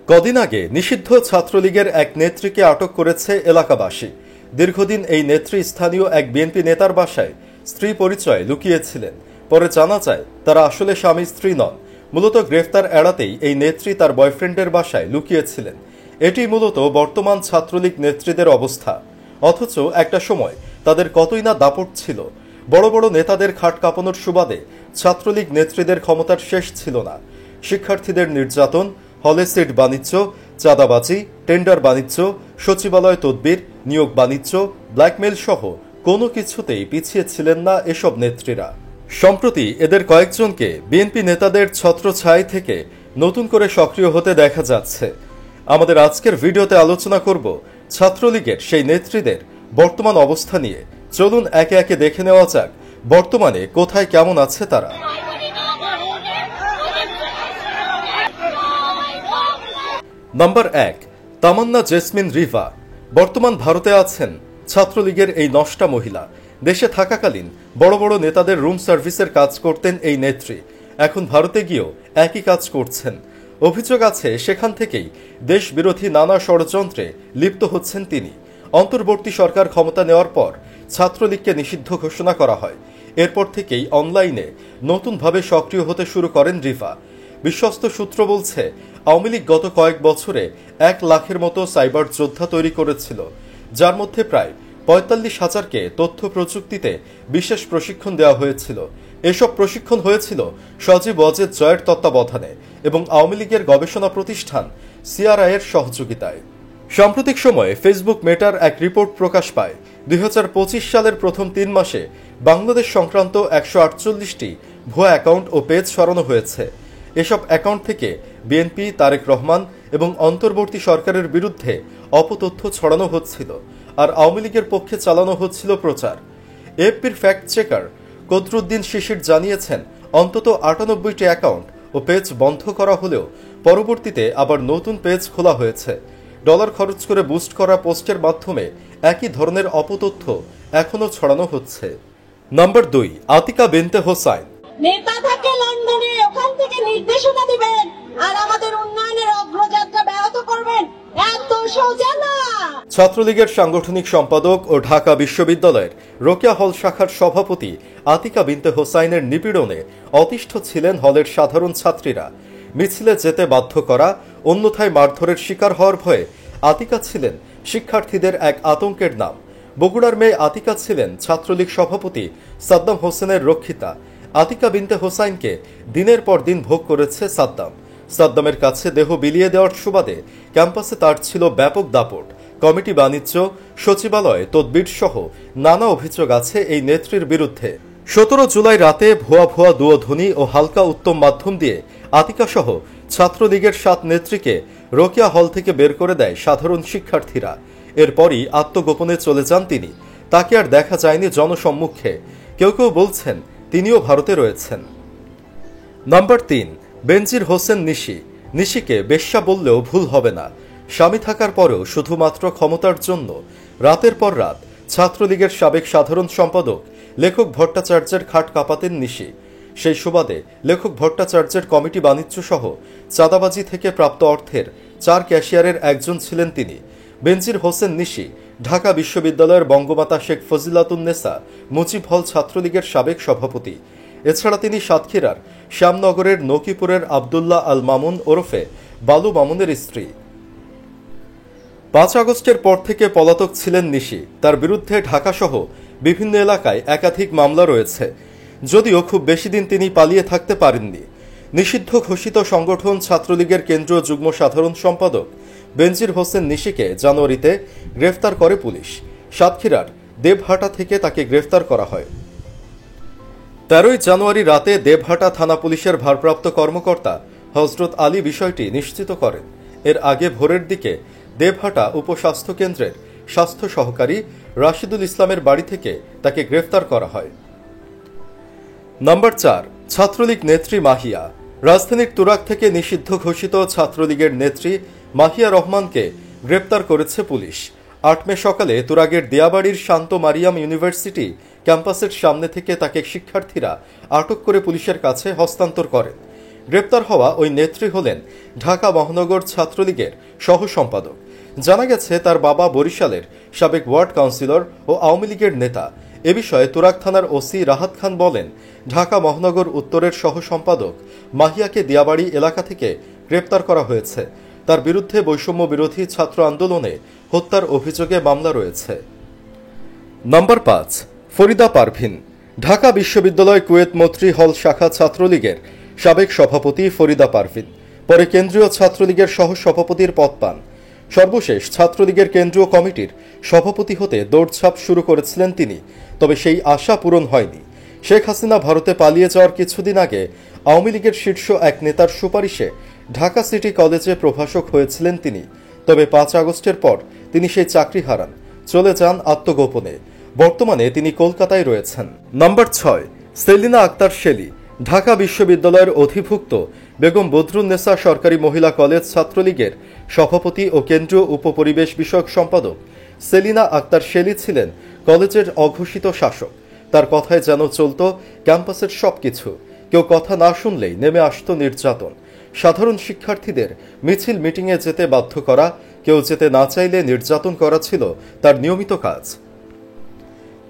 কদিন আগে নিষিদ্ধ ছাত্রলীগের এক নেত্রীকে আটক করেছে এলাকাবাসী। দীর্ঘদিন এই নেত্রী স্থানীয় এক বিএনপি নেতার বাসায় স্ত্রী পরিচয় লুকিয়েছিলেন। পরে জানা যায় তারা আসলে স্বামী স্ত্রী নন। মূলত গ্রেফতার এড়াতেই এই নেত্রী তার বয়ফ্রেন্ডের বাসায় লুকিয়েছিলেন। এটি মূলত বর্তমান ছাত্রলীগ নেত্রীদের অবস্থা। অথচ একটা সময় তাদের কতই না দাপট ছিল। বড় বড় নেতাদের খাট কাঁপানোর সুবাদে ছাত্রলীগ নেত্রীদের ক্ষমতার শেষ ছিল না। শিক্ষার্থীদের নির্যাতন, হলে সিট বাণিজ্য, চাঁদাবাজি, টেন্ডার বাণিজ্য, সচিবালয় তদবির, নিয়োগ বাণিজ্য, ব্ল্যাকমেইল সহ কোনো কিছুতেই পিছিয়ে ছিলেন না এসব নেত্রীরা। সম্প্রতি এদের কয়েকজনকে বিএনপি নেতাদের ছত্রছায়া থেকে নতুন করে সক্রিয় হতে দেখা যাচ্ছে। আমাদের আজকের ভিডিওতে আলোচনা করব ছাত্রলীগের সেই নেত্রীদের বর্তমান অবস্থা নিয়ে। চলুন একে একে দেখে নেওয়া যাক বর্তমানে কোথায় কেমন আছে তারা। নাম্বার 1, তামান্না জেসমিন রিভা। বর্তমান ভারতে আছেন ছাত্রলীগের এই নষ্টা মহিলা। দেশে থাকাকালীন বড় বড় নেতাদের রুম সার্ভিসের কাজ করতেন এই নেত্রী। এখন ভারতে গিয়েও একই কাজ করছেন। অভিযোগ আছে সেখান থেকেই দেশ বিরোধী নানা ষড়যন্ত্রে লিপ্ত হচ্ছেন তিনি। অন্তর্বর্তী সরকার ক্ষমতা নেওয়ার পর ছাত্রলীগকে নিষিদ্ধ ঘোষণা করা হয়। এরপর থেকেই অনলাইনে নতুনভাবে সক্রিয় হতে শুরু করেন রিভা। বিশ্বস্ত সূত্র বলছে আওয়ামী লীগ গত কয়েক বছরে 1 লাখের মতো সাইবার যোদ্ধা তৈরি করেছিল, যার মধ্যে প্রায় 45,000কে তথ্য প্রযুক্তিতে বিশেষ প্রশিক্ষণ দেওয়া হয়েছিল। এসব প্রশিক্ষণ হয়েছিল সজীব ওয়াজেদ জয়ের তত্ত্বাবধানে এবং আওয়ামী লীগের গবেষণা প্রতিষ্ঠান সিআরআই এর সহযোগিতায়। সাম্প্রতিক সময়ে ফেসবুক মেটার এক রিপোর্ট প্রকাশ পায়। 2025 সালের প্রথম 3 মাসে বাংলাদেশ সংক্রান্ত 148টি ভুয়া অ্যাকাউন্ট ও পেজ সরানো হয়েছে। এসব অ্যাকাউন্ট থেকে বিএনপি, তারেক রহমান এবং অন্তর্বর্তী সরকারের বিরুদ্ধে অপতথ্য ছড়ানো হচ্ছিল, আর আওয়ামী লীগের পক্ষে চালানো হচ্ছিল প্রচার। এএফপির ফ্যাক্ট চেকার কদরুদ্দিন শিশির জানিয়েছেন অন্তত 98টি অ্যাকাউন্ট ও পেজ বন্ধ করা হলেও পরবর্তীতে আবার নতুন পেজ খোলা হয়েছে। ডলার খরচ করে বুস্ট করা পোস্টের মাধ্যমে একই ধরনের অপতথ্য এখনো ছড়ানো হচ্ছে। নাম্বার 2, আতিকা বিনতে হোসাইন। নেতা থাকে লন্ডনে, ওখান থেকে নির্দেশনা দিবেন আর আমাদের উন্নয়নের অগ্রযাত্রা ব্যাহত করবেন, এত সোজা না। ছাত্রলীগের সাংগঠনিক সম্পাদক ও ঢাকা বিশ্ববিদ্যালয়ের রোকেয়া হল শাখার সভাপতি আতিকা বিনতে হোসাইনের নিপীড়নে অতিষ্ঠ ছিলেন হলের সাধারণ ছাত্রীরা। মিছিলে যেতে বাধ্য করা, অন্যথায় মারধরের শিকার হওয়ার ভয়ে আতিকা ছিলেন শিক্ষার্থীদের এক আতঙ্কের নাম। বগুড়ার মেয়ে আতিকা ছিলেন ছাত্রলীগ সভাপতি সাদ্দাম হোসেনের রক্ষিতা। আতিকা বিনতে হোসাইনকে দিনের পর দিন ভোগ করেছে সাদ্দাম। সাদ্দামের কাছে দেহ বিলিয়ে দেওয়ার সুবাদে ক্যাম্পাসে তার ছিল ব্যাপক দাপট। কমিটি বাণিজ্য, সচিবালয় তদবির সহ নানা অভিযোগ আছে এই নেত্রীর বিরুদ্ধে। 17 জুলাই রাতে ভুয়া ভুয়া দুয়োধ্বনি ও হালকা উত্তম মাধ্যম দিয়ে আতিকা সহ ছাত্রলীগের 7 নেত্রীকে রোকেয়া হল থেকে বের করে দেয় সাধারণ শিক্ষার্থীরা। এরপরই আত্মগোপনে চলে যান তিনি। তাকে আর দেখা যায়নি জনসম্মুখে। কেউ কেউ বলছেন তিনিও ভারতে রয়েছেন। নাম্বার 3, বেনজির হোসেন নিশি। নিশিকে বেশ্যা বললেও ভুল হবে না। স্বামী থাকার পরেও শুধুমাত্র ক্ষমতার জন্য রাতের পর রাত ছাত্রলীগের সাবেক সাধারণ সম্পাদক লেখক ভট্টাচার্যের খাট কাঁপাতেন নিশি। সেই সুবাদে লেখক ভট্টাচার্যের কমিটি বাণিজ্য সহ চাঁদাবাজি থেকে প্রাপ্ত অর্থের 4 ক্যাশিয়ারের একজন ছিলেন তিনি। বেনজির হোসেন নিশি ঢাকা বিশ্ববিদ্যালয়ের বঙ্গমাতা শেখ ফজিলাতুন্নেসা মুজিব হল ছাত্রলীগের সাবেক সভাপতি। এছাড়া তিনি সাতক্ষীরার শ্যামনগরের নকিপুরের আবদুল্লাহ আল মামুন ওরফে বালু মামুনের স্ত্রী। 5 আগস্টের পর থেকে পলাতক ছিলেন নিশি। তার বিরুদ্ধে ঢাকাসহ বিভিন্ন এলাকায় একাধিক মামলা রয়েছে, যদিও খুব বেশি দিন তিনি পালিয়ে থাকতে পারেননি। নিষিদ্ধ ঘোষিত সংগঠন ছাত্রলীগের কেন্দ্রীয় যুগ্ম সাধারণ সম্পাদক বেনজির হোসেন নিশিকে জানুয়ারিতে গ্রেফতার করে পুলিশ। সাতক্ষীরার দেবহাটা থেকে তাকে গ্রেফতার করা হয়। 13 জানুয়ারি রাতে দেবহাটা থানা পুলিশের ভারপ্রাপ্ত কর্মকর্তা হযরত আলী বিষয়টি নিশ্চিত করেন। এর আগে ভোরের দিকে দেবহাটা উপস্বাস্থ্য কেন্দ্রের স্বাস্থ্য সহকারী রাশিদুল ইসলামের বাড়ি থেকে তাকে গ্রেফতার করা হয়। নাম্বার 4, ছাত্রলীগ নেত্রী মাহিয়া। রাজধানীর তুরাগ থেকে নিষিদ্ধ ঘোষিত ছাত্রলীগের নেত্রী মাহিয়া রহমানকে গ্রেপ্তার করেছে পুলিশ। 8 মে সকালে তুরাগের দিয়াবাড়ির শান্ত মারিয়াম ইউনিভার্সিটি ক্যাম্পাসের সামনে থেকে তাকে শিক্ষার্থীরা আটক করে পুলিশের কাছে হস্তান্তর করেন। গ্রেপ্তার হওয়া ওই নেত্রী হলেন ঢাকা মহানগর ছাত্রলীগের সহ সম্পাদক। জানা গেছে তার বাবা বরিশালের সাবেক ওয়ার্ড কাউন্সিলর ও আওয়ামী লীগের নেতা। এ বিষয়ে তুরাগ থানার ওসি রাহাত খান বলেন, ঢাকা মহানগর উত্তরের সহ সম্পাদক মাহিয়াকে দিয়াবাড়ি এলাকা থেকে গ্রেপ্তার করা হয়েছে। তার বিরুদ্ধে বৈষম্য বিরোধী ছাত্র আন্দোলনে হত্যার অভিযোগে মামলা রয়েছে। নম্বর 5, ফরিদা পারভিন। ঢাকা বিশ্ববিদ্যালয় কুয়েত মৈত্রী হল শাখা ছাত্রলীগের সাবেক সভাপতি ফরিদা পারভিন পরে কেন্দ্রীয় ছাত্রলীগের সহ সভাপতির পদ পান। সর্বশেষ ছাত্রলীগের কেন্দ্রীয় কমিটির সভাপতি হতে দৌড়ঝাঁপ শুরু করেছিলেন তিনি, তবে সেই আশা পূরণ হয়নি। শেখ হাসিনা ভারতে পালিয়ে যাওয়ার কিছুদিন আগে আওয়ামী লীগের শীর্ষ এক নেতার সুপারিশে ঢাকা সিটি কলেজে প্রভাষক হয়েছিলেন তিনি। তবে 5 আগস্টের পর তিনি সেই চাকরি হারান, চলে যান আত্মগোপনে। বর্তমানে তিনি কলকাতায় রয়েছেন। নম্বর 6, সেলিনা আক্তার শেলী। ঢাকা বিশ্ববিদ্যালয়ের অধিভুক্ত বেগম বদরুন্নেসা সরকারি মহিলা কলেজ ছাত্রলীগের সভাপতি ও কেন্দ্রীয় উপপরিবেশ বিষয়ক সম্পাদক সেলিনা আক্তার শেলী ছিলেন কলেজের অঘোষিত শাসক। তার কথায় যেন চলত ক্যাম্পাসের সবকিছু। কেউ কথা না শুনলেই নেমে আসত নির্যাতন। সাধারণ শিক্ষার্থীদের মিছিল মিটিংয়ে যেতে বাধ্য করা, কেউ যেতে না চাইলে নির্যাতন করা ছিল তার নিয়মিত কাজ।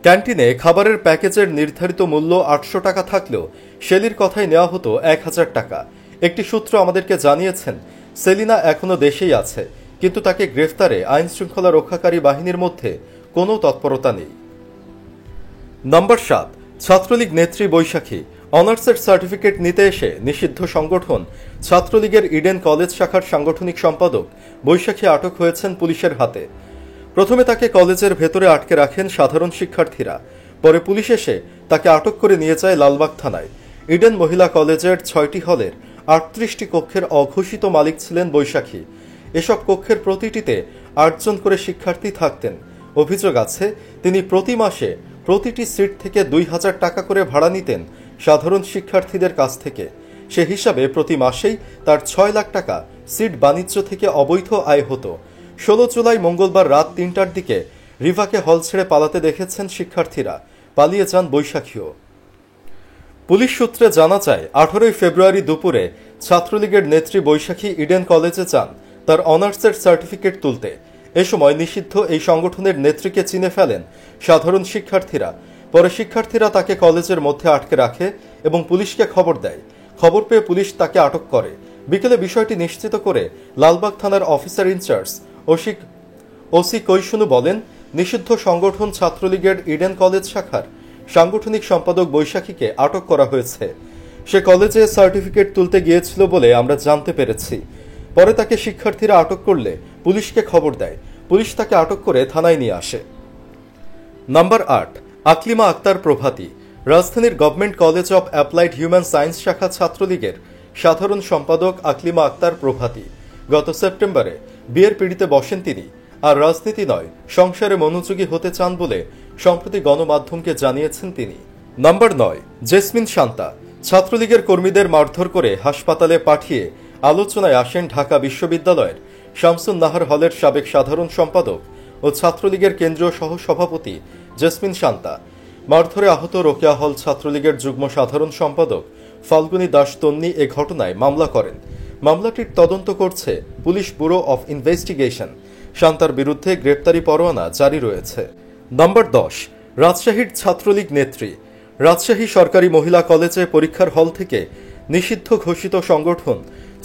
ক্যান্টিনে খাবারের প্যাকেজের নির্ধারিত মূল্য 800 টাকা থাকলেও শেলির কথায় নেওয়া হতো 1000 টাকা। একটি সূত্র আমাদেরকে জানিয়েছেন, সেলিনা এখনো দেশেই আছে, কিন্তু তাকে গ্রেফতারে আইন শৃঙ্খলা রক্ষাকারী বাহিনীর মধ্যে কোনো তৎপরতা নেই। নম্বর 7, ছাত্রলীগ নেত্রী বৈশাখী। অনার্সের সার্টিফিকেট নিতে এসে নিষিদ্ধ সংগঠন ছাত্রলীগের ইডেন কলেজ শাখার সাংগঠনিক সম্পাদক বৈশাখী আটক হয়েছেন পুলিশের হাতে। প্রথমে তাকে কলেজের ভেতরে আটকে রাখেন সাধারণ শিক্ষার্থীরা। পরে পুলিশ এসে তাকে আটক করে নিয়ে যায় লালবাগ থানায়। ইডেন মহিলা কলেজের 6টি হলের 38টি কক্ষের অঘোষিত মালিক ছিলেন বৈশাখী। এসব কক্ষের প্রতিটিতে 8 জন করে শিক্ষার্থী থাকতেন। অভিযোগ আছে তিনি প্রতি মাসে প্রতিটি সিট থেকে 2000 টাকা করে ভাড়া নিতেন সাধারণ শিক্ষার্থীদের কাছ থেকে। সে হিসাবে প্রতি মাসেই তার 6 লাখ টাকা সিট বাণিজ্য থেকে অবৈধ আয় হতো। 16 জুলাই মঙ্গলবার রাত 3টার দিকে রিভাকে হল ছেড়ে পালাতে দেখেছেন শিক্ষার্থীরা। পালিয়ে যান বৈশাখীও। পুলিশ সূত্রে জানা যায়, 18 ফেব্রুয়ারি দুপুরে ছাত্রলীগের নেত্রী বৈশাখী ইডেন কলেজে যান তার অনার্সের সার্টিফিকেট তুলতে। এ সময় নিষিদ্ধ এই সংগঠনের নেত্রীকে চিনে ফেলেন সাধারণ শিক্ষার্থীরা। পরে শিক্ষার্থীরা তাকে কলেজের মধ্যে আটকে রাখে এবং পুলিশকে খবর দেয়। খবর পেয়ে পুলিশ তাকে আটক করে। বিকেলে বিষয়টি নিশ্চিত করে লালবাগ থানার অফিসার ইনচার্জ ওসি কৈশুনু বলেন, নিষিদ্ধ সংগঠন ছাত্রলীগের ইডেন কলেজ শাখার সাংগঠনিক সম্পাদক বৈশাখীকে আটক করা হয়েছে। সে কলেজে সার্টিফিকেট তুলতে গিয়েছিল বলে আমরা জানতে পেরেছি। পরে তাকে শিক্ষার্থীরা আটক করলে পুলিশকে খবর দেয়। পুলিশ তাকে আটক করে থানায় নিয়ে আসে। নম্বর 8, আকলিমা আক্তার প্রভাতী। রাজধানীর government college of applied human science শাখা ছাত্রলীগের সাধারণ সম্পাদক আকলিমা আক্তার প্রভাতী। গত সেপ্টেম্বরে বিয়ের পিড়িতে বসেন তিনি। আর রাজনীতি নয়, সংসারে মনোযোগী হতে চান বলে সম্প্রতি গণমাধ্যমকে জানিয়েছেন তিনি। নম্বর 9, জেসমিন শান্তা। ছাত্রলীগের কর্মীদের মারধর করে হাসপাতালে পাঠিয়ে আলোচনায় আসেন ঢাকা বিশ্ববিদ্যালয়ের শামসুন নাহার হলের সাবেক সাধারণ সম্পাদক ও ছাত্রলীগের কেন্দ্রীয় সহ সভাপতি জেসমিন শান্তা। মারধরে আহত রোকেয়া হল ছাত্রলীগের যুগ্ম সাধারণ সম্পাদক ফাল্গুনী দাস তন্নি এ ঘটনায় মামলা করেন। মামলাটির তদন্ত করছে পুলিশ ব্যুরো অফ ইনভেস্টিগেশন। শান্তার বিরুদ্ধে গ্রেপ্তারি পরোয়ানা জারি রয়েছে। নম্বর 10, রাজশাহীর ছাত্রলীগ নেত্রী। রাজশাহী সরকারি মহিলা কলেজে পরীক্ষার হল থেকে নিষিদ্ধ ঘোষিত সংগঠন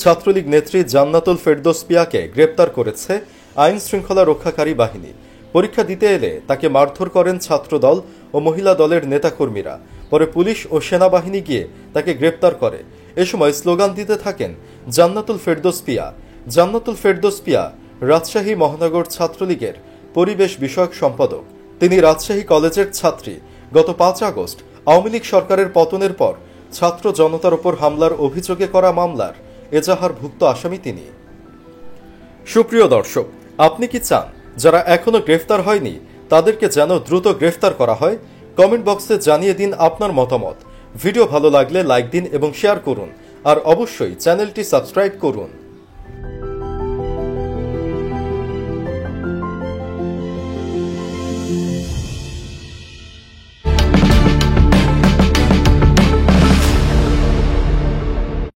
ছাত্রলীগ নেত্রী জান্নাতুল ফেরদৌস পিয়াকে গ্রেপ্তার করেছে আইন শৃঙ্খলা রক্ষাকারী বাহিনী। পরীক্ষা দিতে এলে তাকে মারধর করেন ছাত্রদল ও মহিলা দলের নেতাকর্মীরা। পরে পুলিশ ও সেনাবাহিনী গিয়ে তাকে গ্রেপ্তার করে। এ সময় স্লোগান দিতে থাকেন জান্নাতুল ফেরদৌস পিয়া। জান্নাতুল ফেরদৌস পিয়া রাজশাহী মহানগর ছাত্রলীগের পরিবেশ বিষয়ক সম্পাদক। তিনি রাজশাহী কলেজের ছাত্রী। গত 5 আগস্ট আওয়ামী লীগ সরকারের পতনের পর ছাত্র জনতার উপর হামলার অভিযোগে করা মামলার এজাহারভুক্ত আসামি তিনি। সুপ্রিয় দর্শক, আপনি কি চান যারা এখনো গ্রেফতার হয়নি তাদেরকে যেন দ্রুত গ্রেফতার করা হয়? কমেন্ট বক্সে জানিয়ে দিন আপনার মতামত। ভিডিও ভালো লাগলে লাইক দিন এবং শেয়ার করুন, আর অবশ্যই চ্যানেলটি সাবস্ক্রাইব করুন।